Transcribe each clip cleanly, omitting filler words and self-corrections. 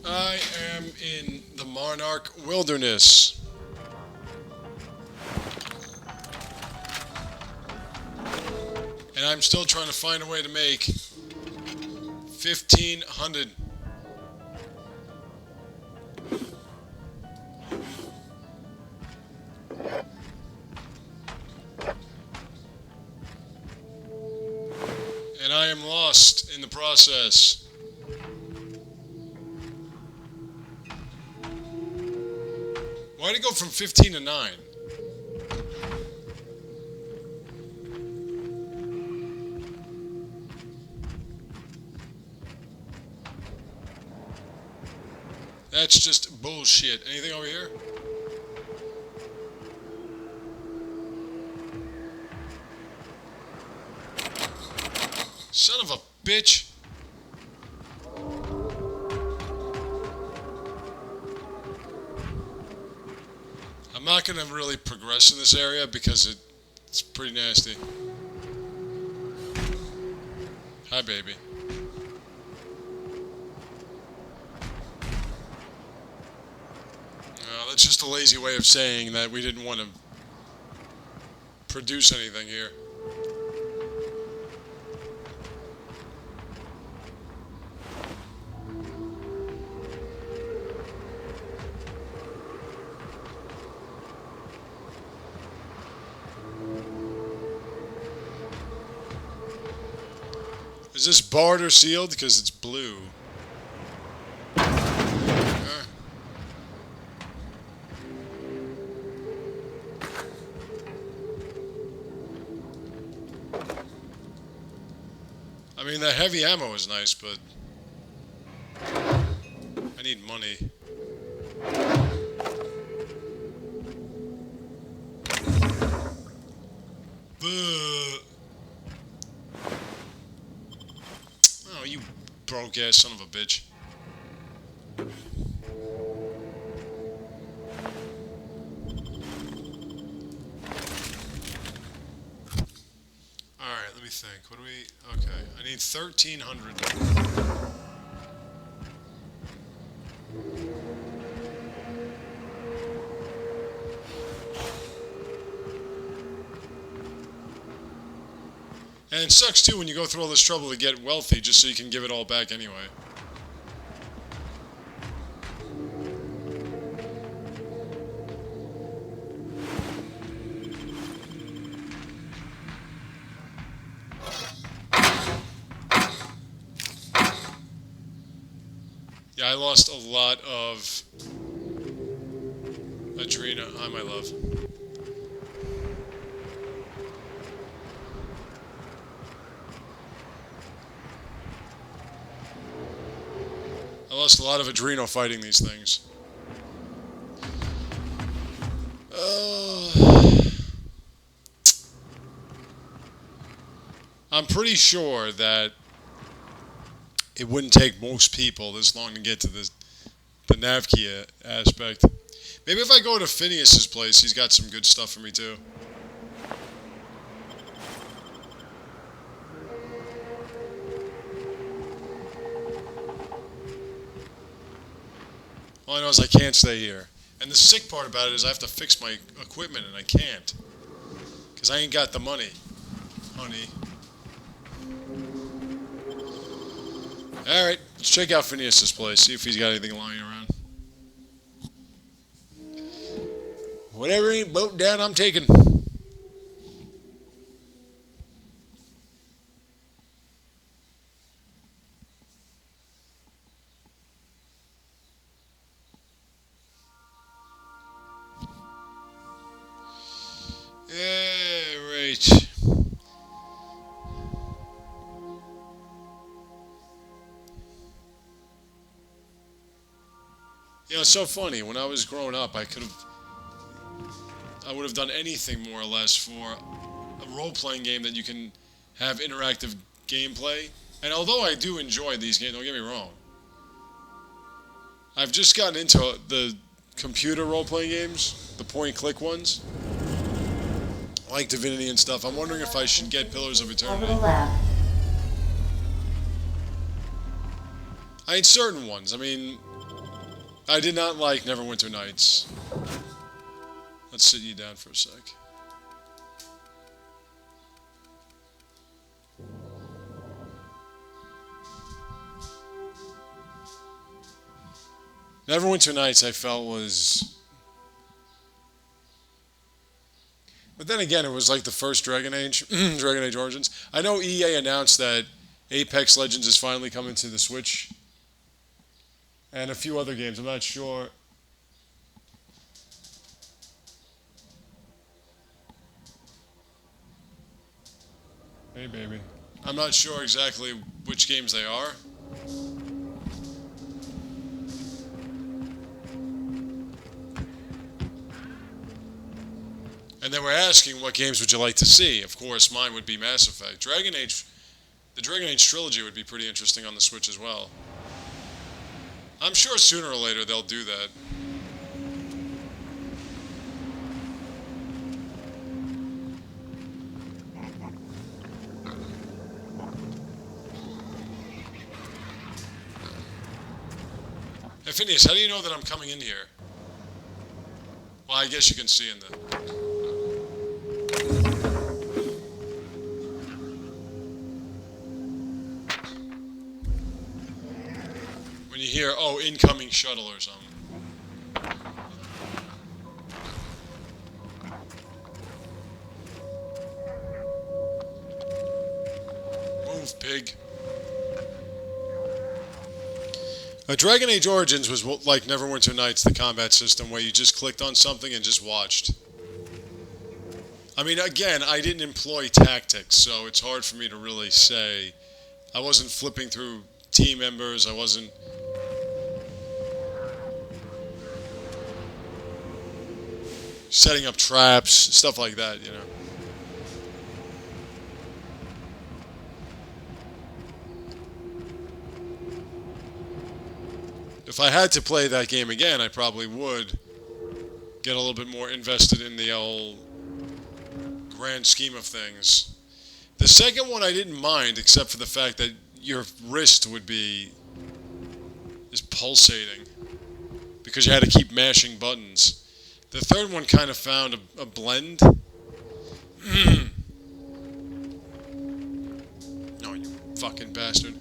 I am in the Monarch Wilderness. And I'm still trying to find a way to make 1,500. And I am lost in the process. Why'd it go from 15 to 9? That's just bullshit. Anything over here? Son of a bitch. I'm not going to really progress in this area because it's pretty nasty. Hi, baby. That's just a lazy way of saying that we didn't want to produce anything here. Is this barred or sealed? Because it's blue. I mean, that heavy ammo is nice, but I need money. Buh. Oh, you broke ass son of a bitch. Alright, let me think. What do we... Okay, I need 1,300. And it sucks too when you go through all this trouble to get wealthy just so you can give it all back anyway. Yeah, I lost a lot of Adrena. Hi, my love. I lost a lot of Adreno fighting these things. I'm pretty sure that it wouldn't take most people this long to get to the nav key aspect. Maybe if I go to Phineas's place, he's got some good stuff for me too. All I know is I can't stay here. And the sick part about it is I have to fix my equipment and I can't. Because I ain't got the money, honey. Alright, let's check out Phineas's place, see if he's got anything lying around. Whatever ain't boat down, I'm taking. Yeah, right. You know, it's so funny. When I was growing up, I would have done anything more or less for a role-playing game that you can have interactive gameplay. And although I do enjoy these games, don't get me wrong, I've just gotten into the computer role-playing games, the point-and-click ones, like Divinity and stuff. I'm wondering if I should get Pillars of Eternity. I mean, certain ones. I mean, I did not like Neverwinter Nights. Let's sit you down for a sec. Neverwinter Nights I felt was... But then again, it was like the first Dragon Age, Dragon Age Origins. I know EA announced that Apex Legends is finally coming to the Switch. And a few other games, I'm not sure. Hey, baby. I'm not sure exactly which games they are. And they were asking what games would you like to see. Of course, mine would be Mass Effect. Dragon Age, the Dragon Age trilogy would be pretty interesting on the Switch as well. I'm sure sooner or later they'll do that. Hey, Phineas, how do you know that I'm coming in here? Well, I guess you can see in the... When you hear, oh, incoming shuttle or something. Move, pig. Dragon Age Origins was like Neverwinter Nights, the combat system, where you just clicked on something and just watched. I mean, again, I didn't employ tactics, so it's hard for me to really say. I wasn't flipping through team members, I wasn't... setting up traps, stuff like that, you know. If I had to play that game again, I probably would get a little bit more invested in the whole grand scheme of things. The second one I didn't mind, except for the fact that your wrist would be just pulsating because you had to keep mashing buttons. The third one kind of found a blend. Oh, you fucking bastard.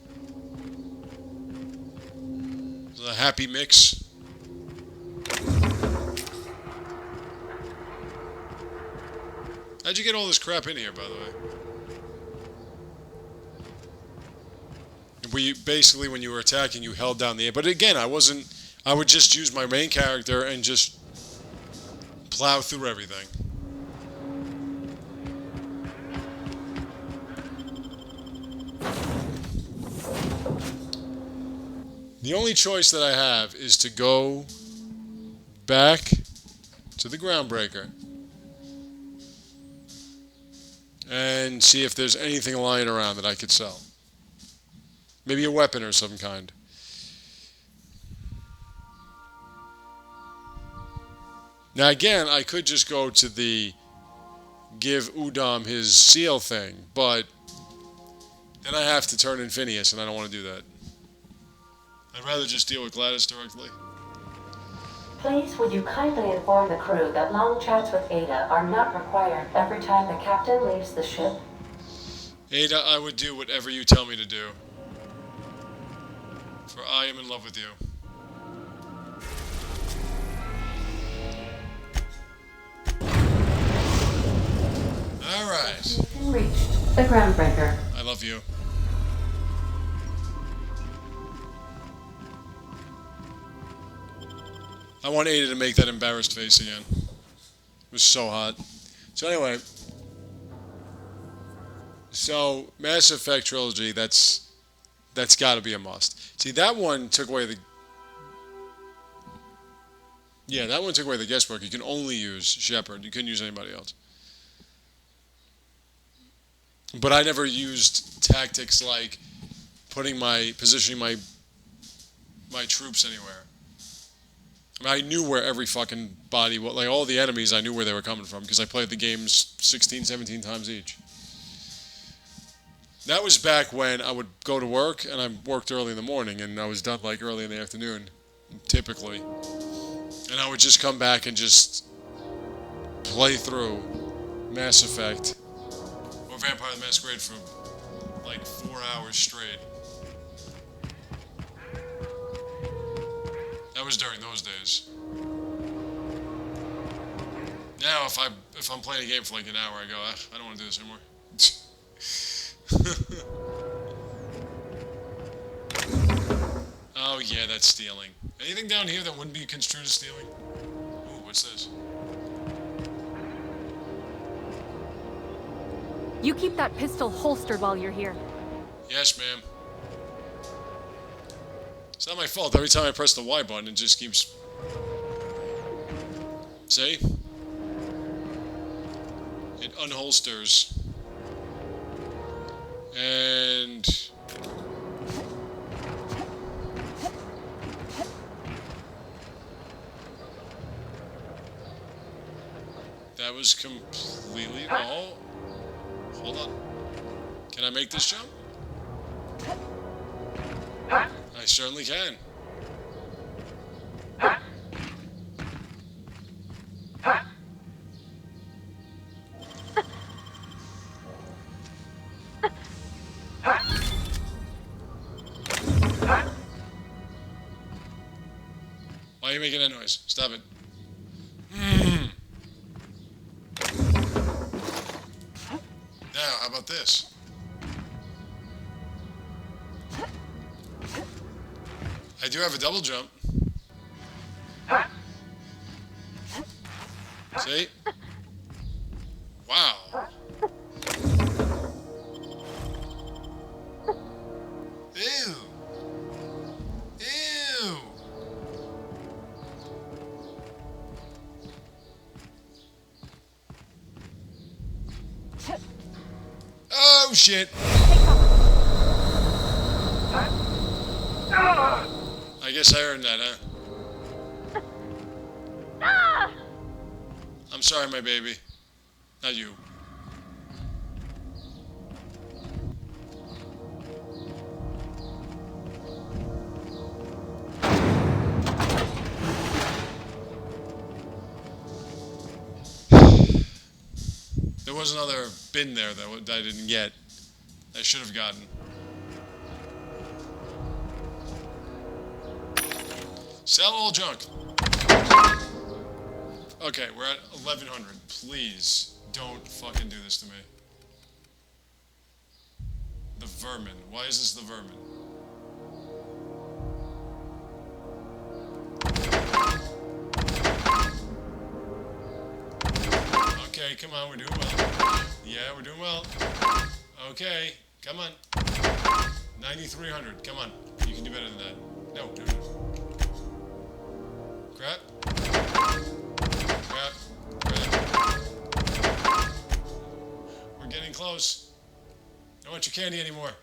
A happy mix. How'd you get all this crap in here, by the way? Basically, when you were attacking, you held down the A. But again, I would just use my main character and just plow through everything. The only choice that I have is to go back to the Groundbreaker and see if there's anything lying around that I could sell. Maybe a weapon or some kind. Now again, I could just go to the give Udam his seal thing, but then I have to turn in Phineas, and I don't want to do that. I'd rather just deal with Gladys directly. Please, would you kindly inform the crew that long chats with Ada are not required every time the captain leaves the ship? Ada, I would do whatever you tell me to do. For I am in love with you. Alright. Reached the Groundbreaker. I love you. I want Ada to make that embarrassed face again. It was so hot. So anyway. So, Mass Effect Trilogy, that's got to be a must. See, that one took away the... Yeah, that one took away the guesswork. You can only use Shepard. You couldn't use anybody else. But I never used tactics like positioning my troops anywhere. I mean, I knew where every fucking body was. Like, all the enemies, I knew where they were coming from because I played the games 16, 17 times each. That was back when I would go to work, and I worked early in the morning, and I was done, like, early in the afternoon. typically. And I would just come back and just play through Mass Effect or Vampire the Masquerade for like 4 hours straight. That was during those days. Now, if I'm playing a game for like an hour, I go, I don't want to do this anymore. Oh yeah, that's stealing. Anything down here that wouldn't be construed as stealing? Ooh, what's this? You keep that pistol holstered while you're here. Yes, ma'am. It's not my fault. Every time I press the Y button, it just keeps... See? It unholsters. And... that was completely... Oh. Hold on. Can I make this jump? I certainly can. Why are you making that noise? Stop it. Now, how about this? I do have a double jump. See? Wow. Ew. Ew. Oh, shit. I guess I earned that, huh? I'm sorry, my baby. Not you. There was another bin there that I didn't get. I should have gotten. Sell all junk. Okay, we're at 1100. Please don't fucking do this to me. The vermin. Why is this the vermin? Okay, come on, we're doing well. Yeah, we're doing well. Okay, come on. 9,300. Come on. You can do better than that. No, no, no. Crap. Crap. Crap. We're getting close. I don't want your candy anymore.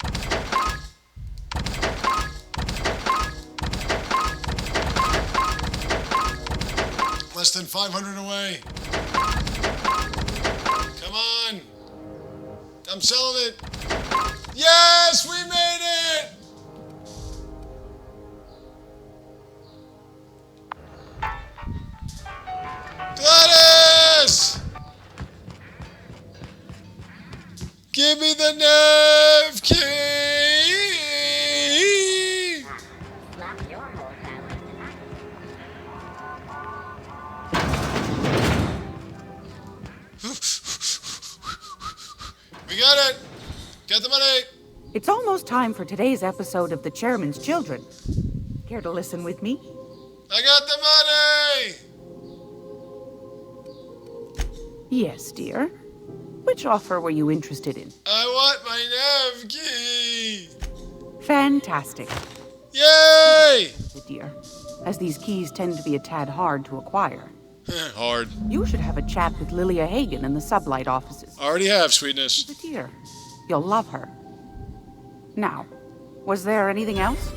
Less than 500 away. Come on. I'm selling it. Yes, we made it. Gladys! Give me the nav key! We got it! Get the money! It's almost time for today's episode of The Chairman's Children. Care to listen with me? I got the money! Yes, dear. Which offer were you interested in? I want my nav key! Fantastic, Yay! dear, as these keys tend to be a tad hard to acquire. Hard. You should have a chat with Lilia Hagen in the Sublight offices. Already have, sweetness. Dear, you'll love her. Now, was there anything else?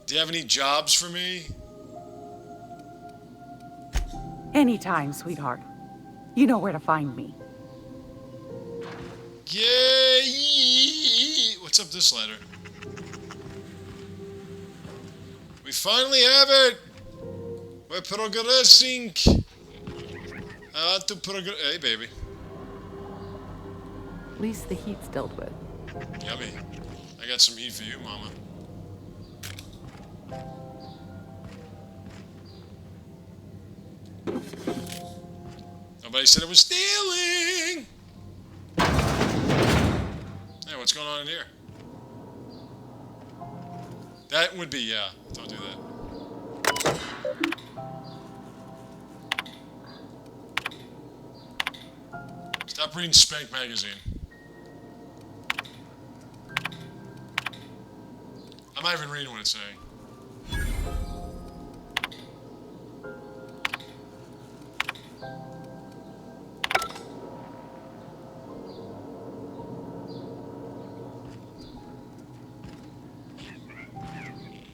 Do you have any jobs for me? Anytime, sweetheart. You know where to find me. Yay! What's up this ladder? We finally have it! We're progressing! I want to progress. Hey, baby. At least the heat's dealt with. Yummy. I got some heat for you, Mama. Nobody said it was stealing! Hey, what's going on in here? That would be, yeah. Don't do that. Stop reading Spank magazine. I'm not even reading what it's saying.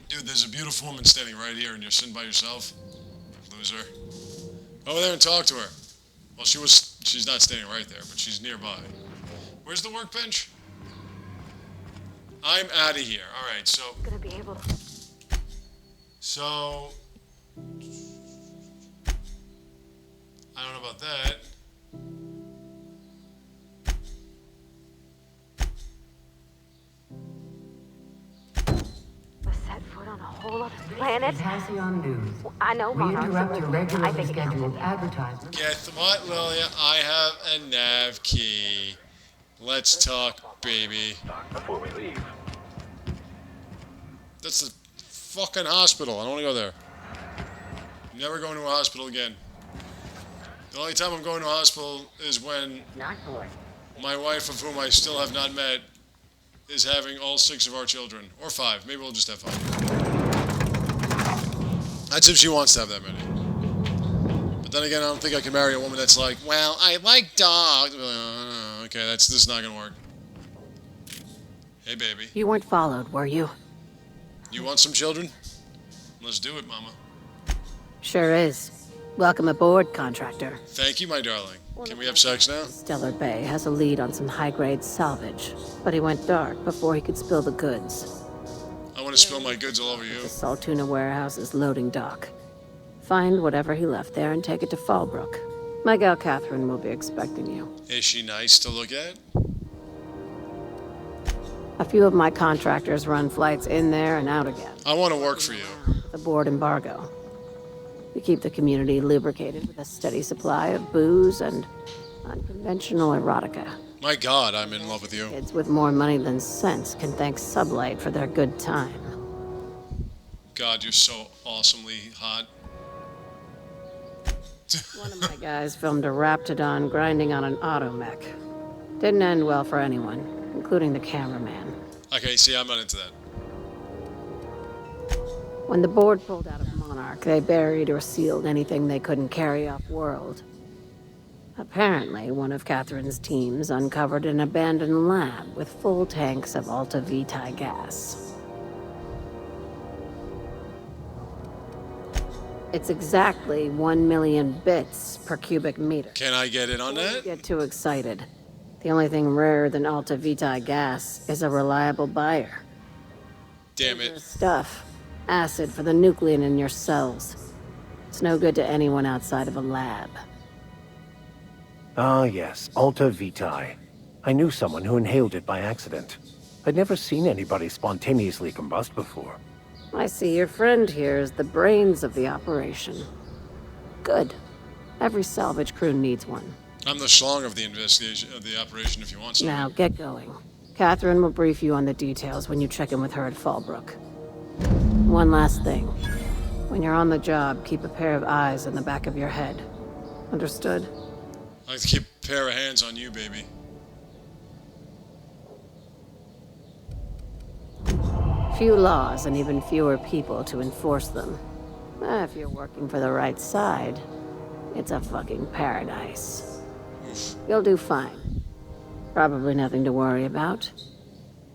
Dude, there's a beautiful woman standing right here and you're sitting by yourself. Loser. Go over there and talk to her. Well, she's not standing right there, but she's nearby. Where's the workbench? I'm out of here. Alright, so... Gonna be able to. So... I don't know about that. We set foot on a whole other planet. Halcyon News. I know, We Monarch. interrupt your I regularly think it can scheduled help. advertisement. Guess what, Lilia? I have a nav key. Let's talk, baby. Before we leave. That's the fucking hospital. I don't want to go there. Never going to a hospital again. The only time I'm going to a hospital is when my wife, of whom I still have not met, is having all 6 of our children. Or 5. Maybe we'll just have 5. That's if she wants to have that many. But then again, I don't think I can marry a woman that's like, well, I like dogs. Okay, this is not going to work. Hey, baby. You weren't followed, were you? You want some children? Let's do it, Mama. Sure is. Welcome aboard, contractor. Thank you, my darling. Can we have sex now? Stellar Bay has a lead on some high-grade salvage, but he went dark before he could spill the goods. I want to spill my goods all over you. The Saltuna warehouse's loading dock. Find whatever he left there and take it to Fallbrook. My gal Catherine will be expecting you. Is she nice to look at? A few of my contractors run flights in there and out again. I want to work for you. The board embargo. We keep the community lubricated with a steady supply of booze and unconventional erotica. My God, I'm in love with you. Kids with more money than sense can thank Sublight for their good time. God, you're so awesomely hot. One of my guys filmed a Raptidon grinding on an automech. Didn't end well for anyone, including the cameraman. Okay, see, I'm not into that. When the board pulled out of Monarch, they buried or sealed anything they couldn't carry off-world. Apparently, one of Catherine's teams uncovered an abandoned lab with full tanks of Alta Vitae gas. It's exactly 1 million bits per cubic meter. Can I get in on Don't that? get too excited. The only thing rarer than Alta Vitae gas is a reliable buyer. Damn Dangerous it. stuff. Acid for the nucleon in your cells. It's no good to anyone outside of a lab. Ah, yes, Alta Vitae. I knew someone who inhaled it by accident. I'd never seen anybody spontaneously combust before. I see your friend here is the brains of the operation. Good. Every salvage crew needs one. I'm the schlong of the investigation, of the operation, if you want some. Now, get going. Catherine will brief you on the details when you check in with her at Fallbrook. One last thing. When you're on the job, keep a pair of eyes in the back of your head. Understood? I like to keep a pair of hands on you, baby. Few laws and even fewer people to enforce them. If you're working for the right side, it's a fucking paradise. Oof. You'll do fine. Probably nothing to worry about.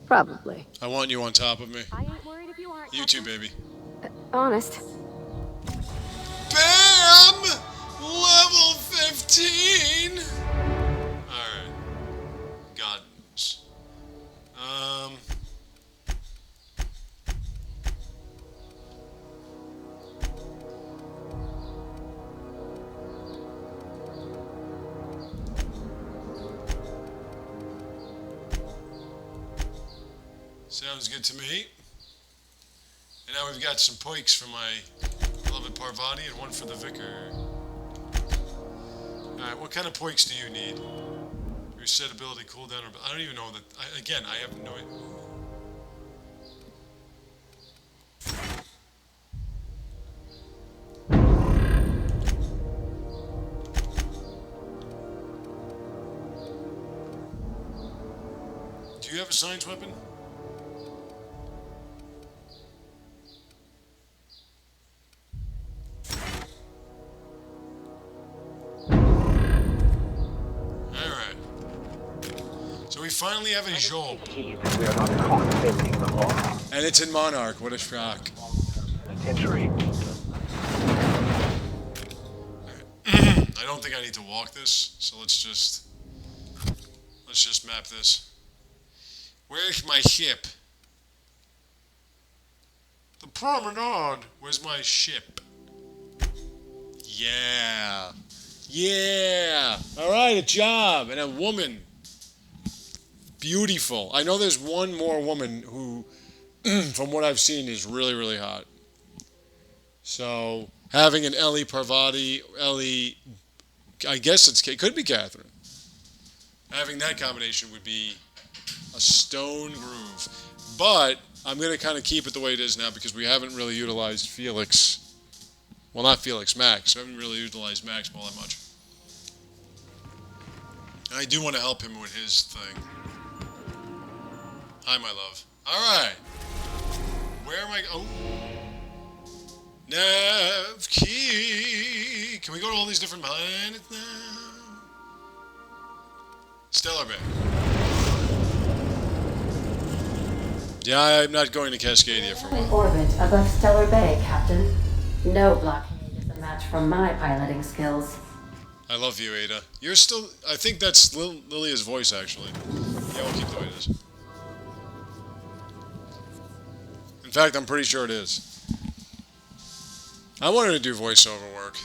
Probably. I want you on top of me. I ain't worried if you aren't. You too, baby. Honest. BAM! Level 15! Alright. God. Sounds good to me. And now we've got some pikes for my beloved Parvati and one for the vicar. Alright, what kind of pikes do you need? Reset ability, cooldown, or... I don't even know that... I have no idea. Do you have a science weapon? Alright. So we finally have a job. We are not caught bending the law. And it's in Monarch, what a shock. Penitentiary. I don't think I need to walk this, so let's just map this. Where's my ship? The promenade. Where's my ship? Yeah. Yeah. All right, a job and a woman. Beautiful. I know there's one more woman who, from what I've seen, is really, really hot. So having an Ellie Parvati, Ellie, I guess it could be Catherine. Having that combination would be a stone groove. But I'm going to kind of keep it the way it is now because we haven't really utilized Felix. Well, not Felix, Max. We haven't really utilized Max all that much. I do want to help him with his thing. Hi, my love. All right. Where am I? Oh. Nav key. Can we go to all these different planets now? Stellar Bay. Yeah, I'm not going to Cascadia for a In while. orbit above Stellar Bay, Captain. No blockade is a match for my piloting skills. I love you, Ada. You're still... I think that's Lilia's voice, actually. Yeah, we'll keep it the way it is. In fact, I'm pretty sure it is. I wanted to do voiceover work.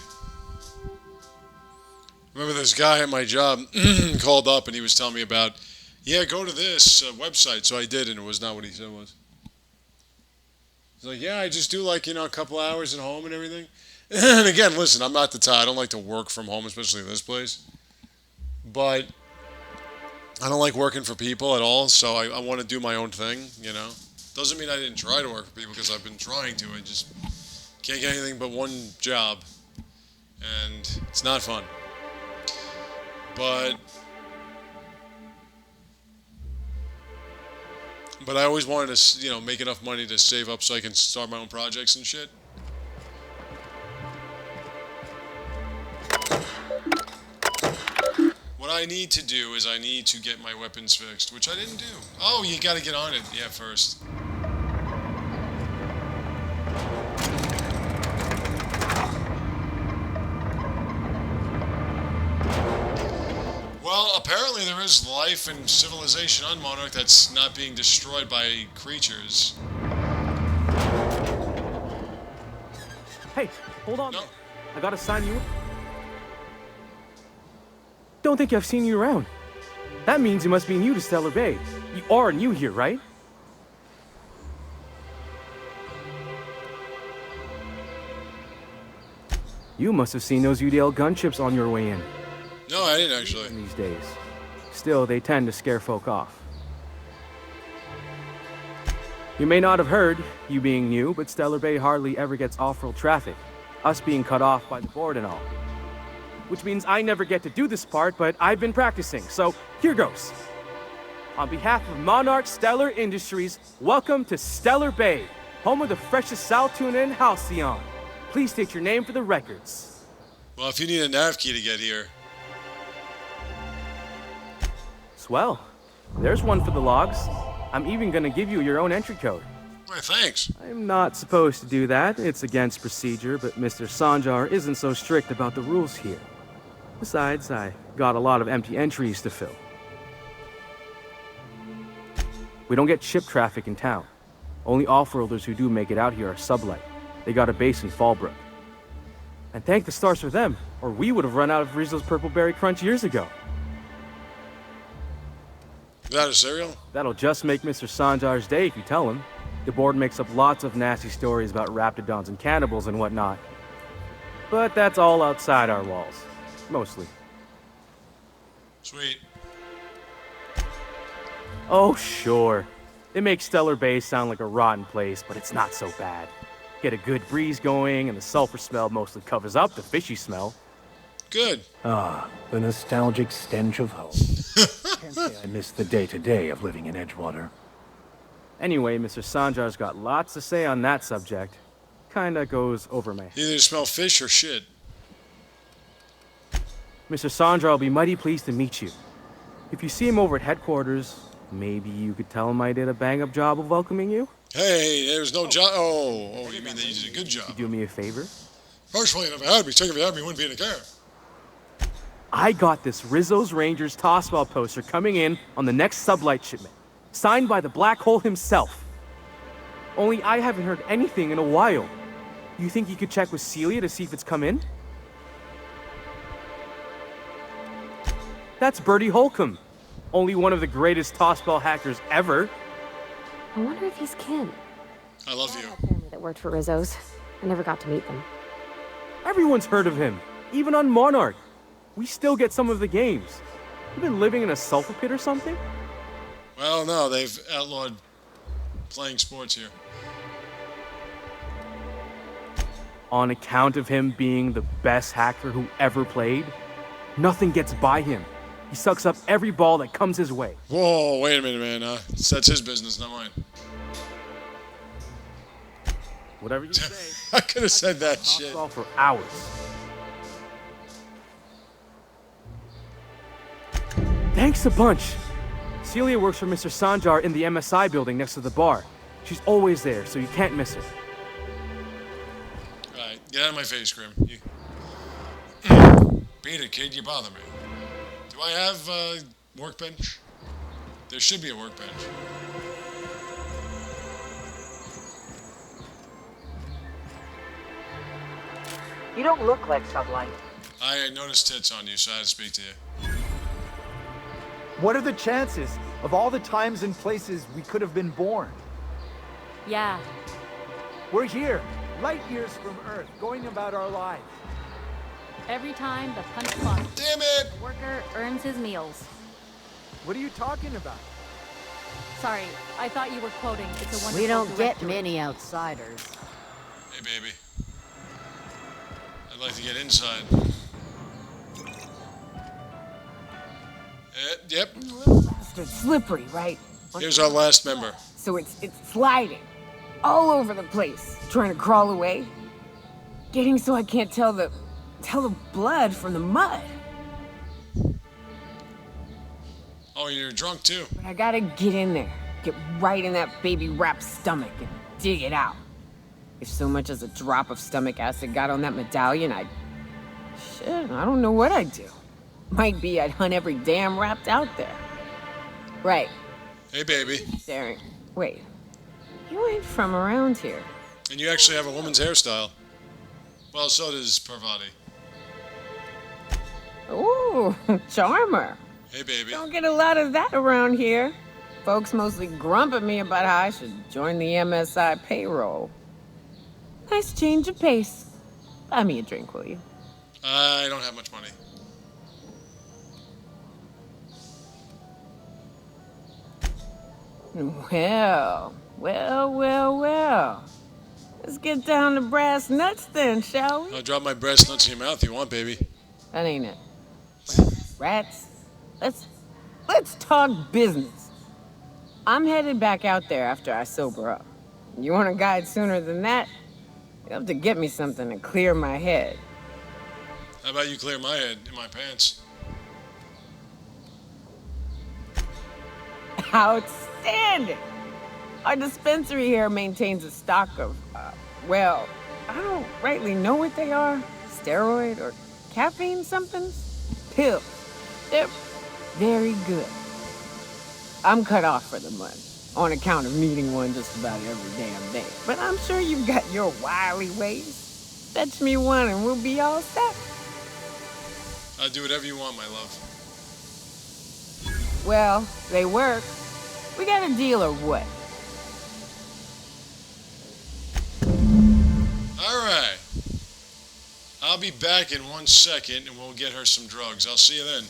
Remember this guy at my job called up and he was telling me about, yeah, go to this website. So I did, and it was not what he said it was. He's like, yeah, I just do like, a couple hours at home and everything. And again, listen, I'm not the type. I don't like to work from home, especially in this place. But I don't like working for people at all, so I want to do my own thing, Doesn't mean I didn't try to work for people because I've been trying to. I just can't get anything but one job. And it's not fun. But I always wanted to, make enough money to save up so I can start my own projects and shit. What I need to do is I need to get my weapons fixed, which I didn't do. Oh, you gotta get on it, first. Well, apparently there is life and civilization on Monarch that's not being destroyed by creatures. Hey, hold on. No. I gotta sign you. Don't think I've seen you around. That means you must be new to Stellar Bay. You are new here, right? You must have seen those UDL gunships on your way in. No, I didn't actually. These days. Still, they tend to scare folk off. You may not have heard, you being new, but Stellar Bay hardly ever gets off-road traffic, us being cut off by the board and all. Which means I never get to do this part, but I've been practicing, so here goes. On behalf of Monarch Stellar Industries, welcome to Stellar Bay, home of the freshest sal tuna in Halcyon. Please state your name for the records. Well, if you need a nav key to get here. Swell. There's one for the logs. I'm even gonna give you your own entry code. Why, thanks. I'm not supposed to do that. It's against procedure, but Mr. Sanjar isn't so strict about the rules here. Besides, I got a lot of empty entries to fill. We don't get ship traffic in town. Only off-worlders who do make it out here are sublight. They got a base in Fallbrook. And thank the stars for them, or we would have run out of Rizzo's Purple Berry Crunch years ago. Without a cereal? That'll just make Mr. Sanjar's day if you tell him. The board makes up lots of nasty stories about raptidons and cannibals and whatnot. But that's all outside our walls. Mostly. Sweet. Oh, sure. It makes Stellar Bay sound like a rotten place, but it's not so bad. Get a good breeze going, and the sulfur smell mostly covers up the fishy smell. Good. Ah, the nostalgic stench of home. Can't say I miss the day-to-day of living in Edgewater. Anyway, Mr. Sanjar's got lots to say on that subject. Kinda goes over my head. Either smell fish or shit. Mr. Sanjar will be mighty pleased to meet you. If you see him over at headquarters, maybe you could tell him I did a bang-up job of welcoming you? Hey, there's no job. Oh, you mean that you did a good job? You do me a favor? Personally, you never had me. Check if you had me, you wouldn't be in a care. I got this Rizzo's Rangers tossball poster coming in on the next sublight shipment, signed by the Black Hole himself. Only I haven't heard anything in a while. You think you could check with Celia to see if it's come in? That's Bertie Holcomb, only one of the greatest tossball hackers ever. I wonder if he's kin. I love I you. had family that worked for Rizzo's. I never got to meet them. Everyone's heard of him, even on Monarch. We still get some of the games. You been living in a sulfur pit or something? Well, no, they've outlawed playing sports here. On account of him being the best hacker who ever played, nothing gets by him. He sucks up every ball that comes his way. Whoa, wait a minute, man. That's his business, not mine. Whatever you say. I could have said that shit. Tossball for hours. Thanks a bunch. Celia works for Mr. Sanjar in the MSI building next to the bar. She's always there, so you can't miss her. Alright, get out of my face, Grim. You... Beat it, kid. You bother me. Do I have a workbench? There should be a workbench. You don't look like Sublight. I noticed tits on you, so I had to speak to you. What are the chances of all the times and places we could have been born? Yeah, We're here, light years from Earth, going about our lives. every time the punch clock Damn it! worker earns his meals. What are you talking about? Sorry, I thought you were quoting It's a Wonderful We don't get Directory. many outsiders. Hey, baby. I'd like to get inside. Yep. Bastard slippery, right? Here's our last member. So it's sliding all over the place, trying to crawl away. Getting so I can't tell the blood from the mud. Oh, you're drunk too. But I gotta get in there, get right in that baby rap's stomach and dig it out. If so much as a drop of stomach acid got on that medallion, I don't know what I'd do. Might be I'd hunt every damn rapt out there. Right, Hey, baby. staring. Wait, you ain't from around here. And you actually have a woman's hairstyle. Well, so does Parvati. Ooh, charmer. Hey, baby. Don't get a lot of that around here. Folks mostly grump at me about how I should join the MSI payroll. Nice change of pace. Buy me a drink, will you? I don't have much money. Well. Let's get down to brass nuts then, shall we? I'll drop my breast nuts in your mouth if you want, baby. That ain't it. Rats. Let's talk business. I'm headed back out there after I sober up. You want a guide sooner than that? You'll have to get me something to clear my head. How about you clear my head in my pants? Outstanding! Our dispensary here maintains a stock of, well, I don't rightly know what they are. Steroid or caffeine somethings? Pills. They're very good. I'm cut off for the money, on account of needing one just about every damn day. But I'm sure you've got your wily ways. Fetch me one and we'll be all set. I'll do whatever you want, my love. Well, they work. We got a deal or what? Alright. I'll be back in 1 second and we'll get her some drugs. I'll see you then.